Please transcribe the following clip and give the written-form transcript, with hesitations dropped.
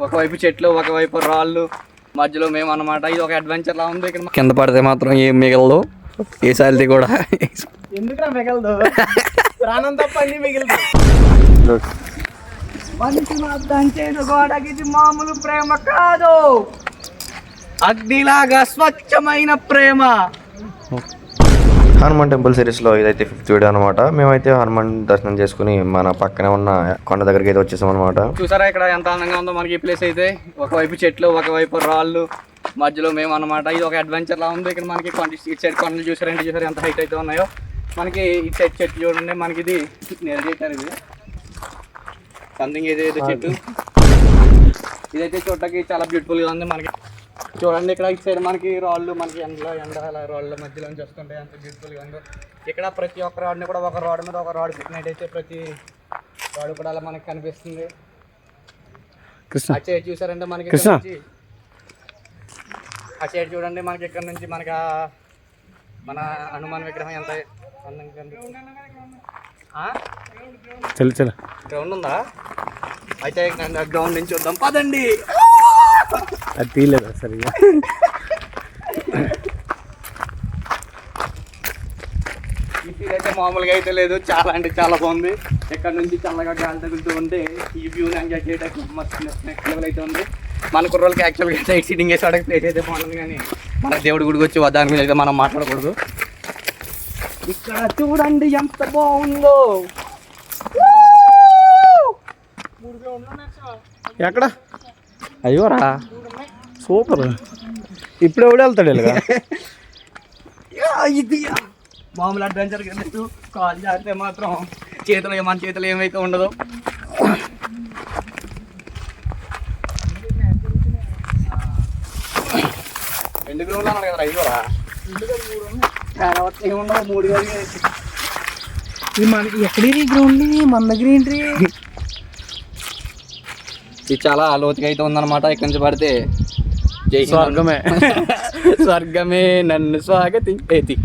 ఒకవైపు చెట్లు, ఒకవైపు రాళ్ళు, మధ్యలో మేము అన్నమాట. ఇది ఒక అడ్వెంచర్ లా ఉంది. ఇక్కడ కింద పడితే మాత్రం ఏం మిగలదు, ఏ సాలిటీ కూడా. ఎందుకు మిగలదు, ప్రాణం తప్ప అన్ని మిగిలింది. మనిషిని అర్థం చేసుకోవడానికి ఇది మామూలు ప్రేమ కాదు, అగ్నిలాగా స్వచ్ఛమైన ప్రేమ. హనుమాన్ టెంపుల్ సిరీస్లో ఇదైతే 5th వీడియో అనమాట. మేమైతే హనుమాన్ దర్శనం చేసుకుని మన పక్కనే ఉన్న కొండ దగ్గరికి అయితే వచ్చేసాం అనమాట. చూసారా ఇక్కడ ఎంత అందంగా ఉందో మనకి ఈ ప్లేస్ అయితే. ఒకవైపు చెట్లు, ఒకవైపు రాళ్ళు, మధ్యలో మేము అన్నమాట. ఇది ఒక అడ్వెంచర్ లా ఉంది. ఇక్కడ మనకి ఇటు సైడ్ కొండలు చూసారంటే చూసారు ఎంత హైట్ అయితే ఉన్నాయో. మనకి ఇటు సైడ్ చెట్లు చూడండి, మనకి ఇది నేల చేశారు. ఇది సంథింగ్ ఏదైతే చెట్టు ఇదైతే చూడటానికి చాలా బ్యూటిఫుల్గా ఉంది. మనకి చూడండి ఇక్కడ ఇటు సైడ్ మనకి రాళ్ళు, మనకి ఎండ అలా రాళ్ళ మధ్యలో నుంచి వస్తుంటాయి. అంత బ్యూటిఫుల్గా ఉందో. ఇక్కడ ప్రతి ఒక్క రాడ్ని కూడా ఒక రాడ్ మీద ఒక రాడ్ పెట్టినట్టయితే ప్రతి రాడ్ కూడా అలా మనకి కనిపిస్తుంది. అటు సైడ్ చూసారంటే మనకి అటు సైడ్ చూడండి, మనకి ఇక్కడ నుంచి మనకి మన హనుమాన్ విగ్రహం ఎంత అందంగా కనిపిస్తుంది. గ్రౌండ్ ఉందా? అయితే గ్రౌండ్ నుంచి చూద్దాం పదండి. అది తీయలేదు సరిగా. ఈ ఫీల్ అయితే మామూలుగా అయితే లేదు, చాలా అంటే చాలా బాగుంది. ఇక్కడ నుంచి చల్లగా గాలి తగులుతూ ఉంటే ఈ వ్యూని ఎంజాయ్ చేయడానికి మస్తు నెక్స్ట్ లెవెల్ అయితే ఉంది. మన కుర్రోళ్ళకి యాక్చువల్గా సైడ్ సీటింగ్ వేసేవాడికి ప్లేస్ అయితే బాగుంటుంది, కానీ మన దేవుడి గుడికి వచ్చి దాని మీద అయితే మనం మాట్లాడకూడదు. ఇక్కడ చూడండి ఎంత బాగుందో. ఎక్కడ అయ్యోరా సూపర్. ఇప్పుడు ఎవడు వెళ్తాడు ఇలాగా? ఇది మామూలు అడ్వెంచర్ వెళ్ళచ్చు. కాల్ చేస్తే మాత్రం మన చేతులు ఏమైతే ఉండదు. రెండు గ్రౌండ్లు అన్నాడు కదా అయ్యోరా, ఏముండవు 3 గది. మనకి ఎక్కడి గ్రౌండ్, మన దగ్గర ఏంటి? ఇది చాలా లోతుగా అయితే ఉందన్నమాట. ఇక్కడి నుంచి పడితే జై స్వర్గమే స్వర్గమే నన్ను స్వాగతించేది.